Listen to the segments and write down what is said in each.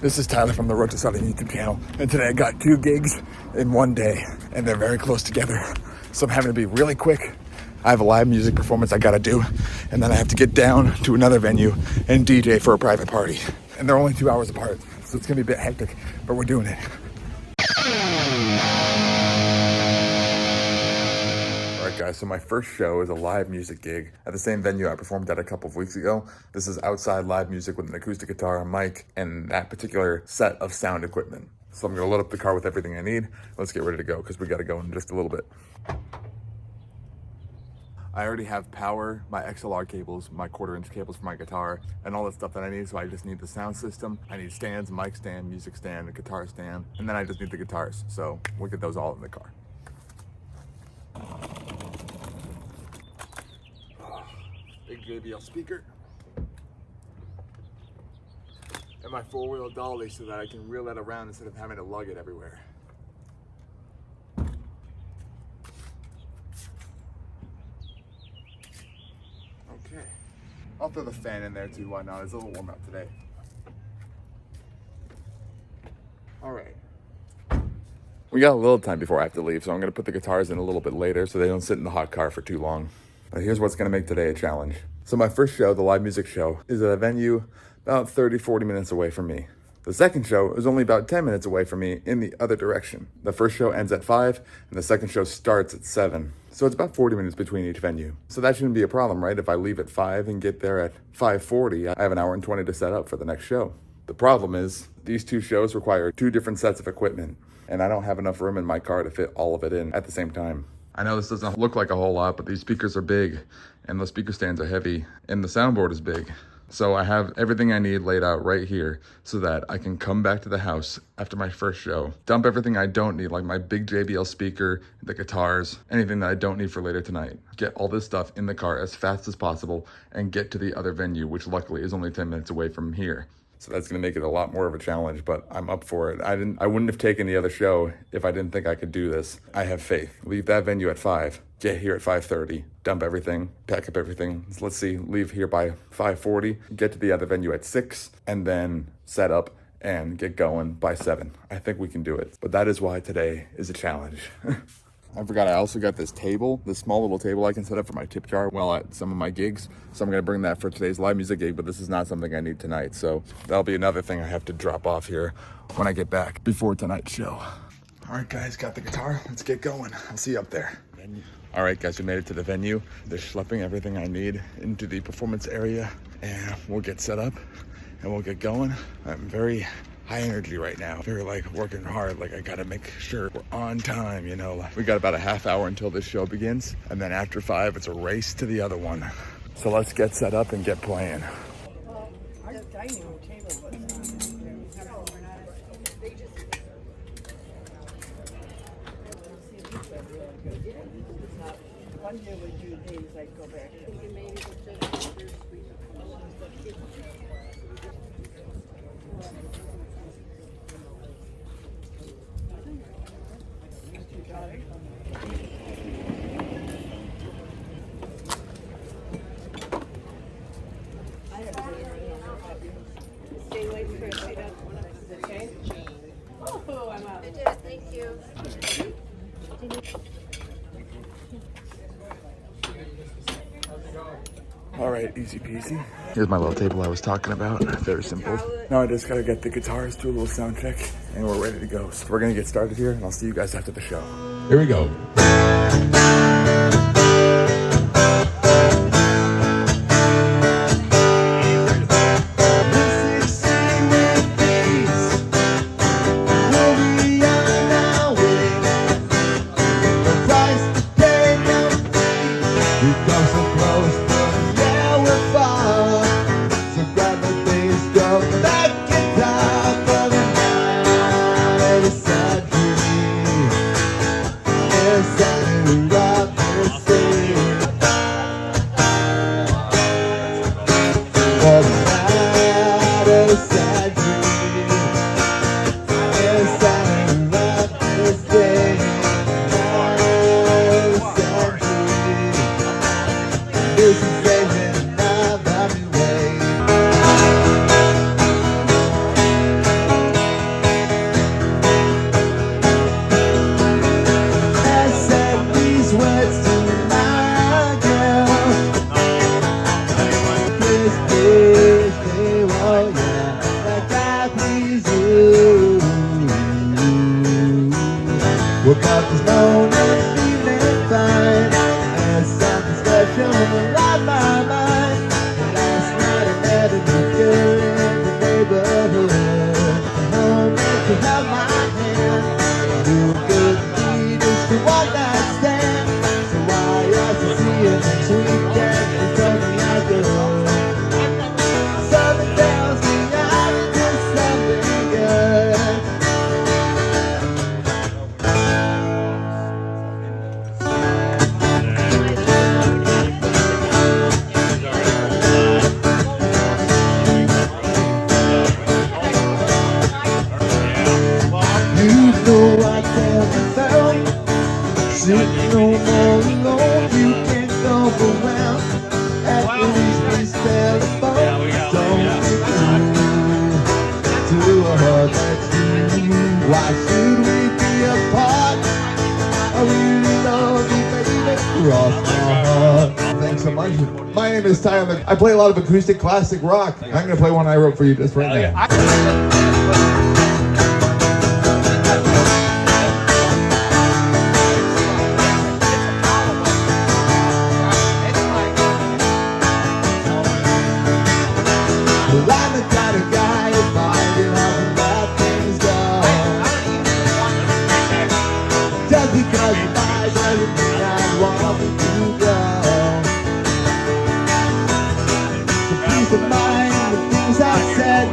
This is Tyler from the Road to Stardom YouTube channel, and today I got 2 gigs in one day, and they're very close together. So I'm having to be really quick. I have a live music performance I gotta do, and then I have to get down to another venue and DJ for a private party. And they're only 2 hours apart, so it's gonna be a bit hectic, but we're doing it. Alright guys, so my first show is a live music gig at the same venue I performed at a couple of weeks ago. This is outside live music with an acoustic guitar, a mic, and that particular set of sound equipment. So I'm gonna load up the car with everything I need. Let's get ready to go, because we gotta go in just a little bit. I already have power, my XLR cables, my 1/4-inch cables for my guitar, and all the stuff that I need, so I just need the sound system. I need stands, mic stand, music stand, a guitar stand, and then I just need the guitars. So we'll get those all in the car. Big JBL speaker. And my 4-wheel dolly so that I can reel that around instead of having to lug it everywhere. Okay. I'll throw the fan in there too, why not? It's a little warm out today. All right. We got a little time before I have to leave, so I'm gonna put the guitars in a little bit later so they don't sit in the hot car for too long. But here's what's gonna make today a challenge. So my first show, the live music show, is at a venue about 30-40 minutes away from me. The second show is only about 10 minutes away from me in the other direction. The first show ends at 5, and the second show starts at 7. So it's about 40 minutes between each venue. So that shouldn't be a problem, right? If I leave at 5 and get there at 5:40, I have an hour and 20 to set up for the next show. The problem is, these 2 shows require 2 different sets of equipment, and I don't have enough room in my car to fit all of it in at the same time. I know this doesn't look like a whole lot, but these speakers are big, and the speaker stands are heavy, and the soundboard is big. So I have everything I need laid out right here so that I can come back to the house after my first show, dump everything I don't need, like my big JBL speaker, the guitars, anything that I don't need for later tonight. Get all this stuff in the car as fast as possible and get to the other venue, which luckily is only 10 minutes away from here. So that's gonna make it a lot more of a challenge, but I'm up for it. I wouldn't have taken the other show if I didn't think I could do this. I have faith. Leave that venue at 5, get here at 5:30, dump everything, pack up everything. Let's see, leave here by 5:40, get to the other venue at 6, and then set up and get going by 7. I think we can do it. But that is why today is a challenge. I forgot I also got this table, this small little table I can set up for my tip jar while at some of my gigs. So I'm gonna bring that for today's live music gig, but this is not something I need tonight. So that'll be another thing I have to drop off here when I get back before tonight's show. All right guys, got the guitar, let's get going. I'll see you up there. All right guys, we made it to the venue. They're schlepping everything I need into the performance area, and we'll get set up and we'll get going. I'm very high energy right now, very working hard, I gotta make sure we're on time, you know. We got about a half hour until this show begins, and then after 5 it's a race to the other one. So let's get set up and get playing. Our dining room table was one year we do these, I'd go back. Stay away from it. I don't. Okay. Oh, I'm out. I did, thank you. All right, easy peasy. Here's my little table I was talking about. Very simple. Now I just gotta get the guitars, do a little sound check, and we're ready to go. So we're gonna get started here, and I'll see you guys after the show. Here we go. Yes, I woke up this morning feeling fine. There's something special on my mind. Last night I met a new girl in the neighborhood. Home to have my hand. You were good to me just to one night stand. So why else to see you next weekend? You told me I could. Something tells me I'm into something good. You know I can't found sitting no more alone. You can't go around. At least this telephone don't get through to a heart that's you. Why should we be apart? I really love you, baby. Cross my heart. Thanks so much. My name is Tyler. I play a lot of acoustic classic rock. I'm gonna play one I wrote for you just right now. Well, I'm the kind of guy who finds it hard to let things go. Just because you lie doesn't mean I want you to go. So peace of mind, the things I've said,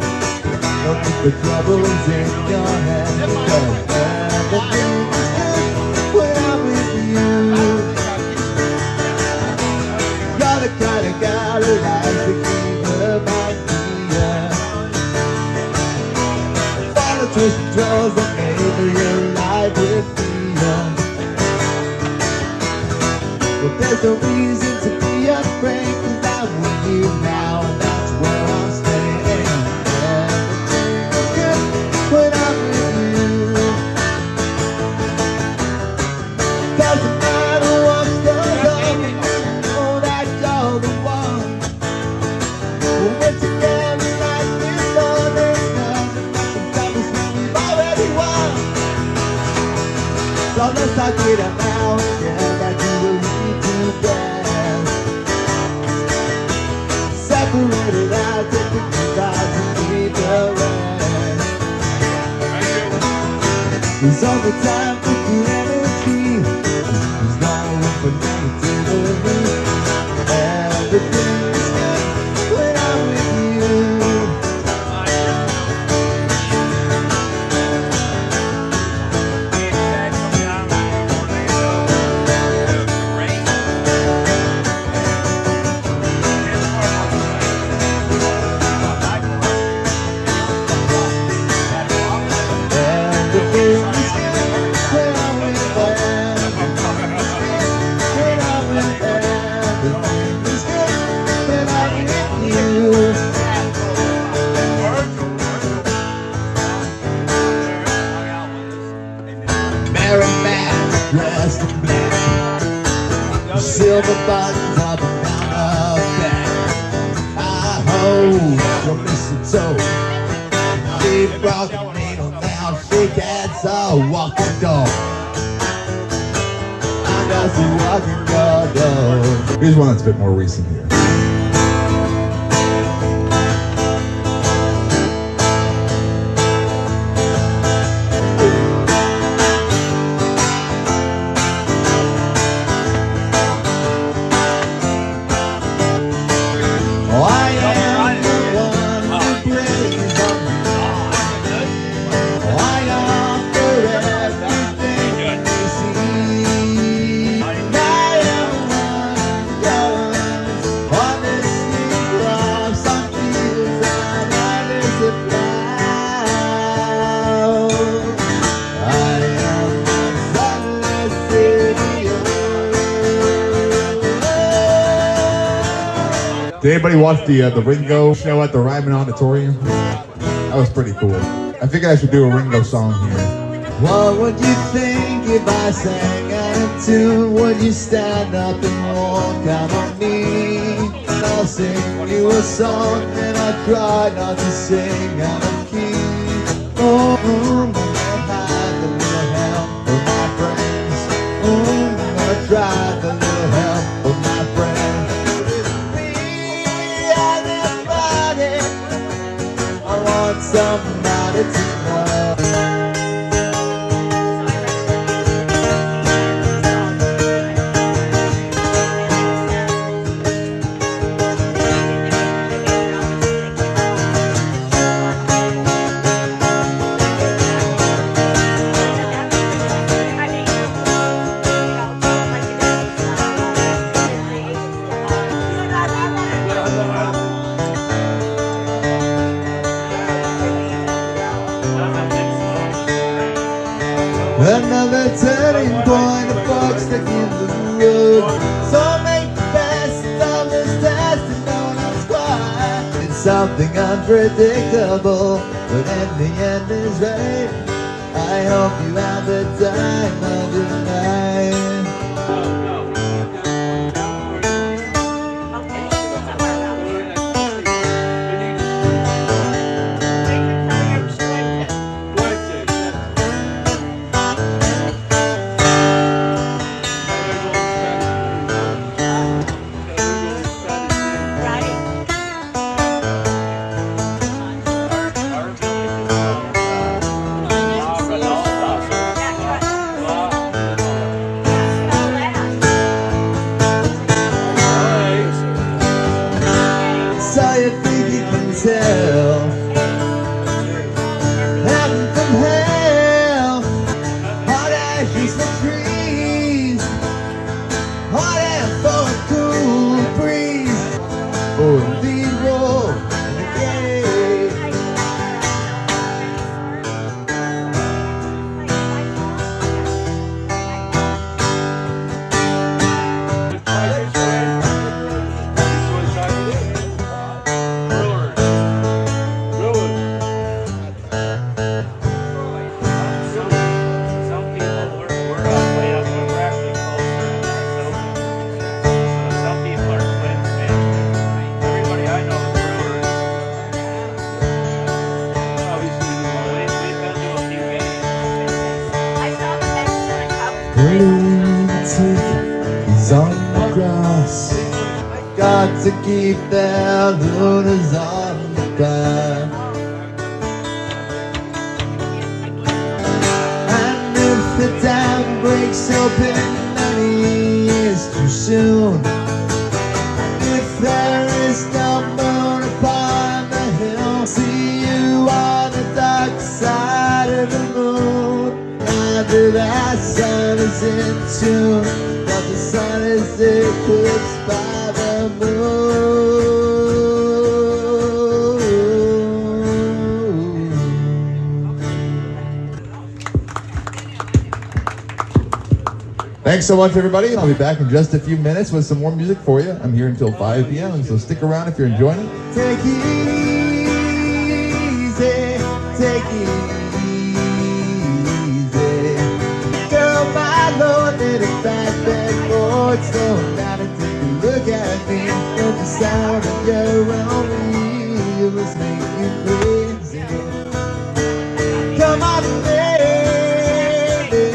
don't keep the troubles in your head. Because everything is good when I'm with you. You're the kind of guy who likes to keep her mind. Twist and twirls that made your life with freedom. But there's no reason to be afraid, 'cause I'm with you now, and that's where I'm staying. Everything is good when I'm with you. Doesn't matter what goes on, know that you're the one. We're together like before, there's nothing that can stop us when we've already won. So let's talk it out now, yeah, that you will lead to best. Separate it out, take the good vibes and leave the rest. There's only time for humanity. There's no room for negativity. Everything is good when I'm with you. Dressed in black, silver buttons up and down her back. I hold your mistletoe. Big rock and needle now, shake hands, I'll walk the dog. I'm just a walking dog. Here's one that's a bit more recent here. Did anybody watch the Ringo show at the Ryman Auditorium? That was pretty cool. I figured I should do a Ringo song here. What would you think if I sang out of tune? Would you stand up and walk out on me? I'll sing you a song and I try not to sing out of key. Oh, may I have a little help from my friend? wanted to know. Another turning point, a fork stuck in the road. So make the best of this test and don't ask why. It's something unpredictable, but in the end is right. I hope you have the time of your life. So you think you can tell heaven from hell? Hot ashes for trees, hot air for a cool breeze. Oh, the roll again. He's on the cross. Got to keep their lunas on the ground. And if the dam breaks open many years too soon, if there is no moon upon the hill, see you on the dark side of the moon. After that sun is in tune, but the sun is eclipsed by the moon. Thanks so much, everybody. I'll be back in just a few minutes with some more music for you. I'm here until 5 p.m., so stick around if you're enjoying it. Take it easy, take it easy. Girl, my Lord, little fat backboard, slow down and take a look at me. And the sound of your own wheels make you crazy. Come on, baby,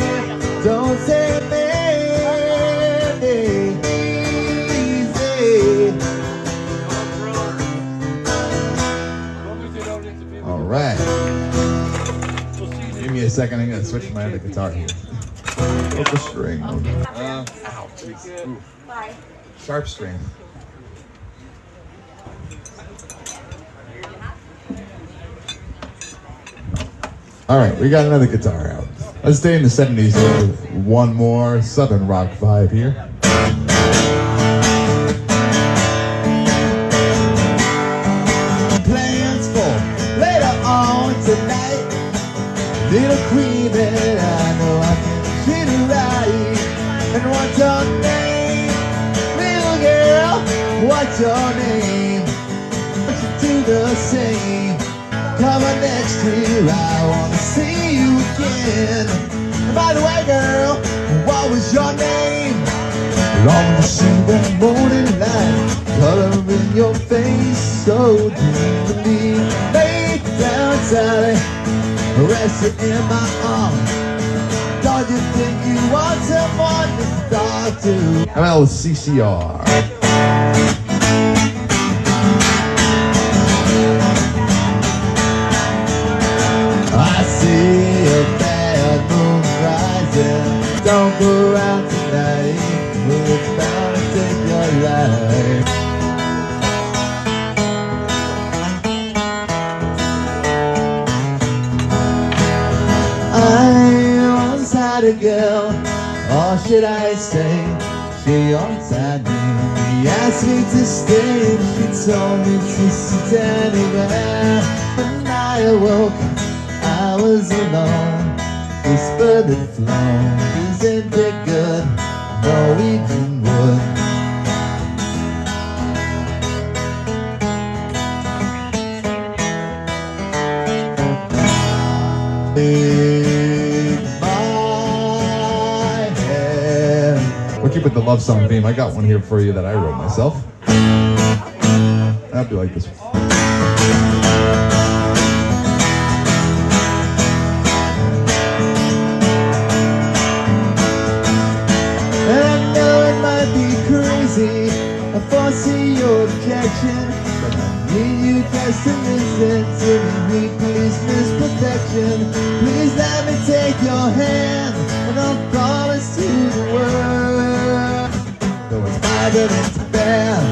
don't say me. All right. Give me a second. I'm gonna switch my other guitar here. What's the string? Ouch. Ooh. Sharp string. All right, we got another guitar out. Let's stay in the 70s with one more southern rock vibe here. Plans for later on tonight. Little queen that I know I can treat her right. And what's your name? Little girl, what's your name? Want you do the same. Come on next year, I wanna see you again. And by the way, girl, what was your name? Long to see the morning light, color in your face so deeply. Lay down, Sally, resting in my arms. Don't you think you want someone to talk to? MLCCR. I see a bad moon rising. Don't go around tonight, well, it's bound to take your life. I once had a girl, or should I say, she once had me. He asked me to stay, and she told me to sit anywhere. When I awoke, I was alone. This bird had flown, isn't it good? Norwegian wood. Take my hand. We'll keep with the love song theme. I got one here for you that I wrote myself. I'll be like this one. And I know it might be crazy, I foresee your objection, but I need you just to listen to me. Please, misprotection. Please let me take your hand, and I'll promise you the world. Though it's harder than bad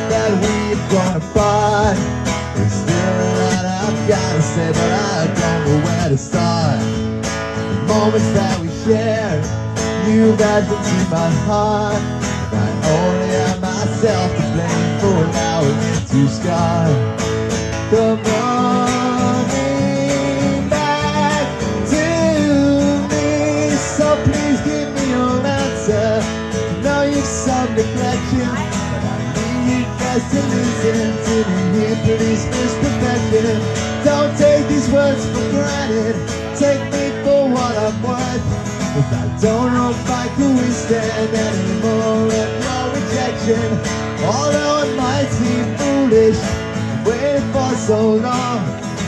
that we've grown apart, there's still a lot I've gotta say, but I don't know where to start. The moments that we shared, you've added to my heart. I only have myself to blame for allowing it to scar. Come running back to me, so please give me your answer. I know you've some neglection, but I need you just to listen to me here. Please, misperfection. Don't take these words for granted. Take me for what I'm worth. Cause I don't know if I can withstand anymore of your rejection. Although it might seem foolish, waited for so long,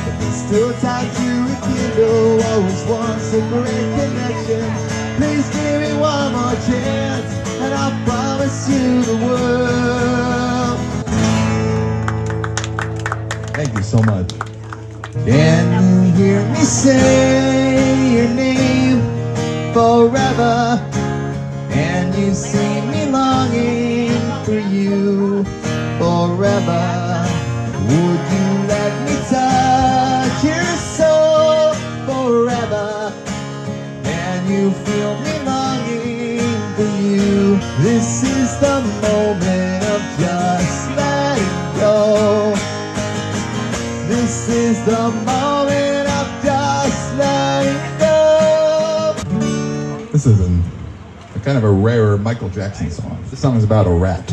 but there's still time to rekindle what was once a great connection. Please give me one more chance, and I'll promise you the world. Thank you so much. Can you hear me say your name forever? And you see me longing for you forever. Would you let me touch your soul forever? And you feel me longing for you. This is the moment of just letting go. This is the moment of just letting go. This is a kind of a rare Michael Jackson song. This song is about a rat.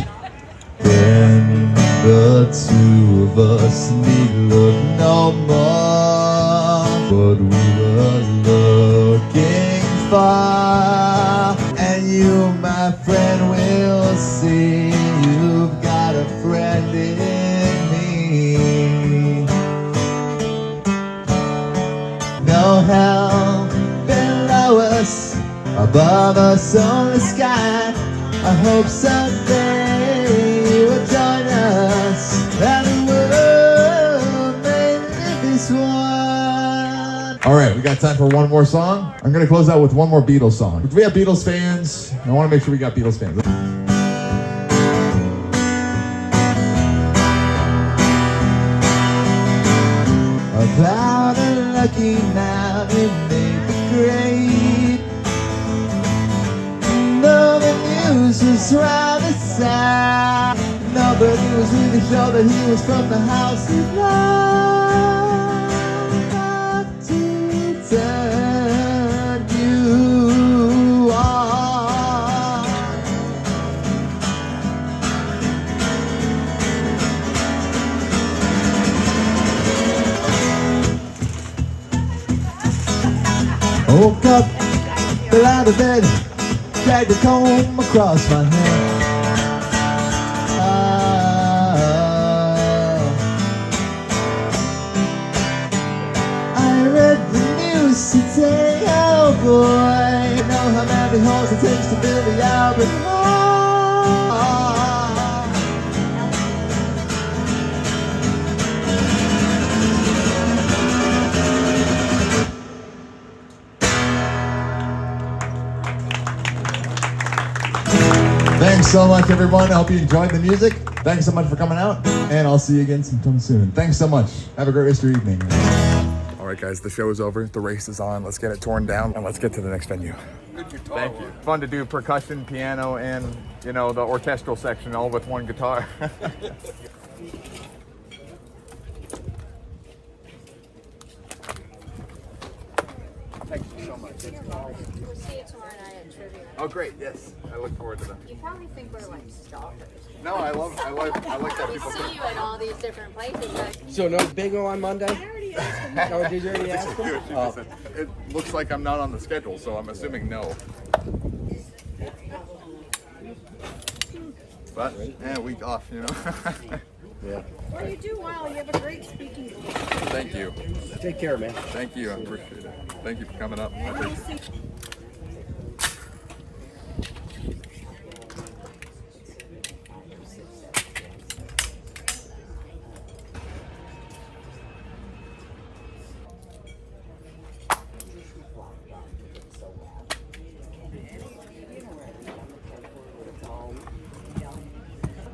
Then the two of us need look no more. But we were looking far. And you, my friend, will see you've got a friend in me. No hell below us, above us on the sky. I hope someday you will join us, and the world may live this one. All right, we got time for one more song. I'm going to close out with one more Beatles song. If we have Beatles fans, I want to make sure we got Beatles fans. About a lucky mountain may be great, though the news was rather sad. Nobody was really sure that he was from the house of love. Not to turn you on. Woke up, fell out of bed, dragged a comb across my head. I read the news today, oh boy. You know how many holes it takes to build the Albert Hall. Thanks so much, everyone. I hope you enjoyed the music. Thanks so much for coming out, and I'll see you again sometime soon. Thanks so much. Have a great rest of your evening. All right, guys, the show is over. The race is on. Let's get it torn down, and let's get to the next venue. Thank you. Fun to do percussion, piano, and, you know, the orchestral section all with one guitar. Thank you so much. We'll see you tomorrow night at trivia. Oh, great. Yes. I look forward to that. You probably think we're like stalkers. No, I like that We people see you at all these different places. Like, So no bingo on Monday? Oh, did you already ask him? Oh. It looks like I'm not on the schedule, so I'm assuming no. But, yeah, week off, you know. Yeah. Well, you do well. You have a great speaking voice. Thank you. Take care, man. Thank you. I appreciate it. Thank you for coming up. I appreciate it.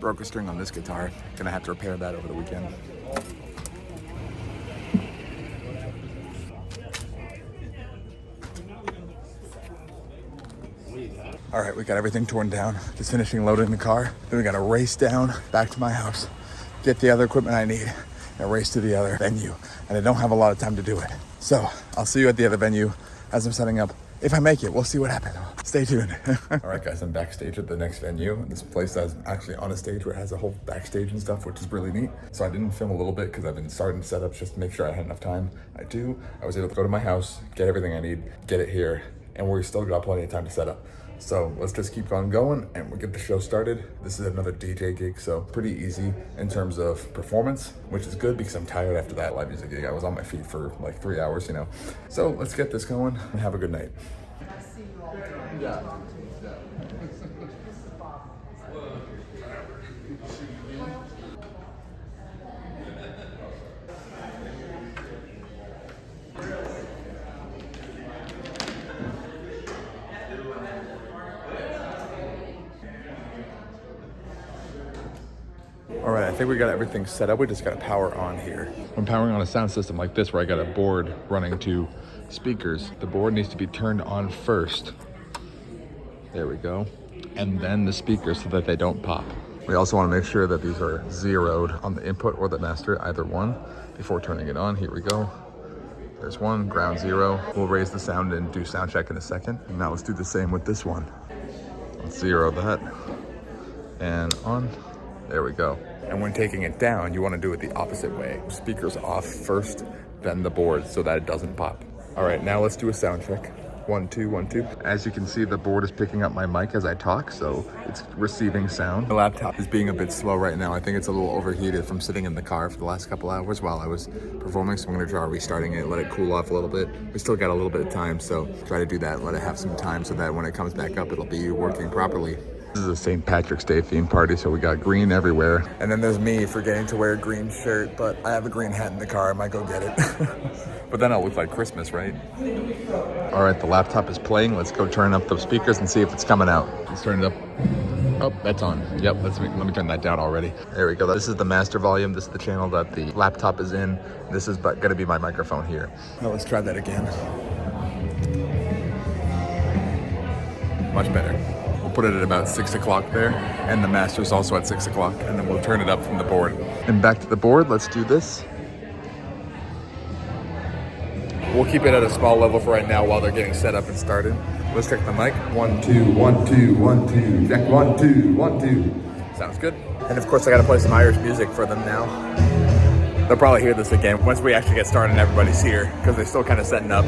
Broke a string on this guitar. Gonna have to repair that over the weekend. All right, we got everything torn down. Just finishing loading the car. Then we gotta race down back to my house, get the other equipment I need, and race to the other venue. And I don't have a lot of time to do it. So I'll see you at the other venue as I'm setting up. If I make it, we'll see what happens. Stay tuned. All right, guys, I'm backstage at the next venue. This place is actually on a stage where it has a whole backstage and stuff, which is really neat. So I didn't film a little bit because I've been starting setups just to make sure I had enough time. I was able to go to my house, get everything I need, get it here, and we still got plenty of time to set up. So let's just keep on going and we'll get the show started. This is another DJ gig, so pretty easy in terms of performance, which is good because I'm tired after that live music gig. I was on my feet for like 3 hours, you know. So let's get this going and have a good night. Yeah. All right, I think we got everything set up. We just got to power on here. I'm powering on a sound system like this where I got a board running to speakers. The board needs to be turned on first. There we go. And then the speakers so that they don't pop. We also want to make sure that these are zeroed on the input or the master, either one, before turning it on. Here we go. There's one, ground zero. We'll raise the sound and do sound check in a second. And now let's do the same with this one. Let's zero that. And on. There we go. And when taking it down, you want to do it the opposite way. Speakers off first, then the board so that it doesn't pop. All right, now let's do a sound check. 1, 2, 1, 2. As you can see, the board is picking up my mic as I talk, so it's receiving sound. The laptop is being a bit slow right now. I think it's a little overheated from sitting in the car for the last couple hours while I was performing, so I'm gonna try restarting it, let it cool off a little bit. We still got a little bit of time, so try to do that, let it have some time so that when it comes back up, it'll be working properly. This is a St. Patrick's Day themed party, so we got green everywhere. And then there's me forgetting to wear a green shirt, but I have a green hat in the car. I might go get it. But then I'll look like Christmas, right? All right, the laptop is playing. Let's go turn up the speakers and see if it's coming out. Let's turn it up. Oh, that's on. Yep, let me turn that down already. There we go. This is the master volume. This is the channel that the laptop is in. This is gonna be my microphone here. Now let's try that again. Much better. We'll put it at about 6 o'clock there, and the master's also at 6 o'clock, and then we'll turn it up from the board. And back to the board, let's do this. We'll keep it at a small level for right now while they're getting set up and started. Let's check the mic. 1, 2, 1, 2, 1, 2. Check 1, 2, 1, 2. Sounds good. And of course, I gotta play some Irish music for them now. They'll probably hear this again once we actually get started and everybody's here, because they're still kind of setting up.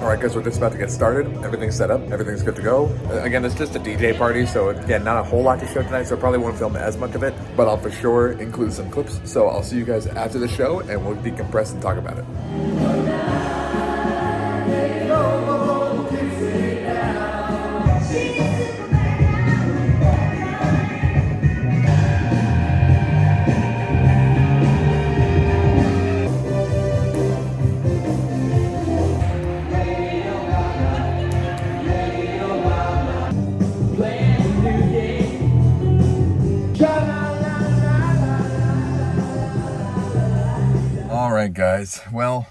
All right, guys, we're just about to get started. Everything's set up, everything's good to go. Again, it's just a DJ party, so again, not a whole lot to show tonight, so I probably won't film as much of it, but I'll for sure include some clips. So I'll see you guys after the show, and we'll decompress and talk about it. right, guys. Well,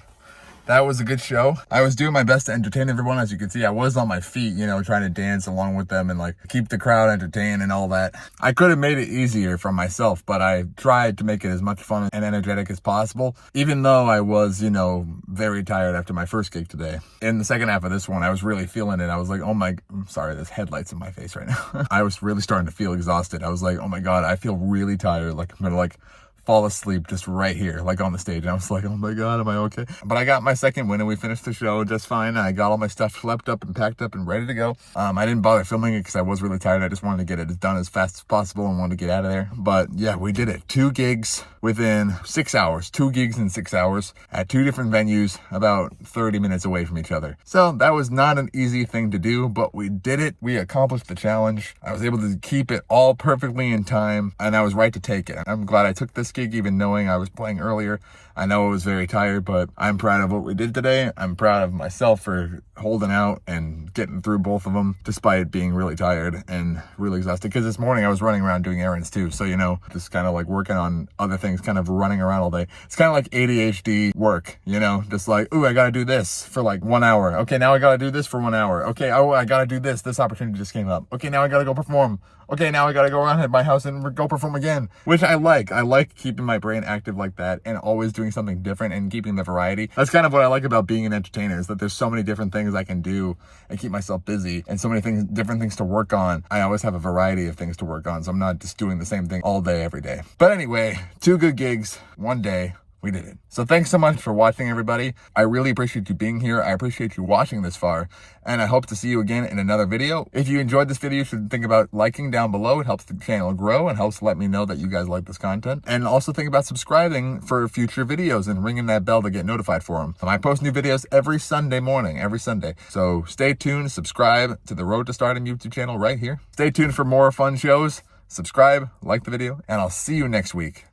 that was a good show. I was doing my best to entertain everyone. As you can see, I was on my feet, you know, trying to dance along with them and like keep the crowd entertained and all that. I could have made it easier for myself, but I tried to make it as much fun and energetic as possible, even though I was, you know, very tired after my first gig today. In the second half of this one, I was really feeling it. I was like, oh my, I'm sorry, there's headlights in my face right now. I was really starting to feel exhausted. I was like, oh my God, I feel really tired. Like I'm gonna like fall asleep just right here, like on the stage. And I was like, oh my God, am I okay? But I got my second win and we finished the show just fine. I got all my stuff schlepped up and packed up and ready to go. I didn't bother filming it because I was really tired. I just wanted to get it done as fast as possible and wanted to get out of there. But yeah, we did it. 2 gigs within 6 hours. 2 gigs in 6 hours at 2 different venues about 30 minutes away from each other. So that was not an easy thing to do, but we did it. We accomplished the challenge. I was able to keep it all perfectly in time and I was right to take it. I'm glad I took this gig even knowing I was playing earlier. I know I was very tired, but I'm proud of what we did today. I'm proud of myself for holding out and getting through both of them despite being really tired and really exhausted. Because this morning I was running around doing errands too. So, you know, just kind of like working on other things, kind of running around all day. It's kind of like ADHD work, you know, just like, ooh, I got to do this for like 1 hour. Okay, now I got to do this for 1 hour. Okay, oh, I got to do this. This opportunity just came up. Okay, now I got to go perform. Okay, now I gotta go around at my house and go perform again, which I like. I like keeping my brain active like that and always doing something different and keeping the variety. That's kind of what I like about being an entertainer, is that there's so many different things I can do and keep myself busy and so many things, different things to work on. I always have a variety of things to work on, so I'm not just doing the same thing all day, every day. But anyway, 2 good gigs, 1 day. We did it. So thanks so much for watching, everybody. I really appreciate you being here. I appreciate you watching this far, and I hope to see you again in another video. If you enjoyed this video, you should think about liking down below. It helps the channel grow and helps let me know that you guys like this content. And also think about subscribing for future videos and ringing that bell to get notified for them. I post new videos every Sunday morning, every Sunday. So stay tuned, subscribe to the Road to Stardom YouTube channel right here. Stay tuned for more fun shows. Subscribe, like the video, and I'll see you next week.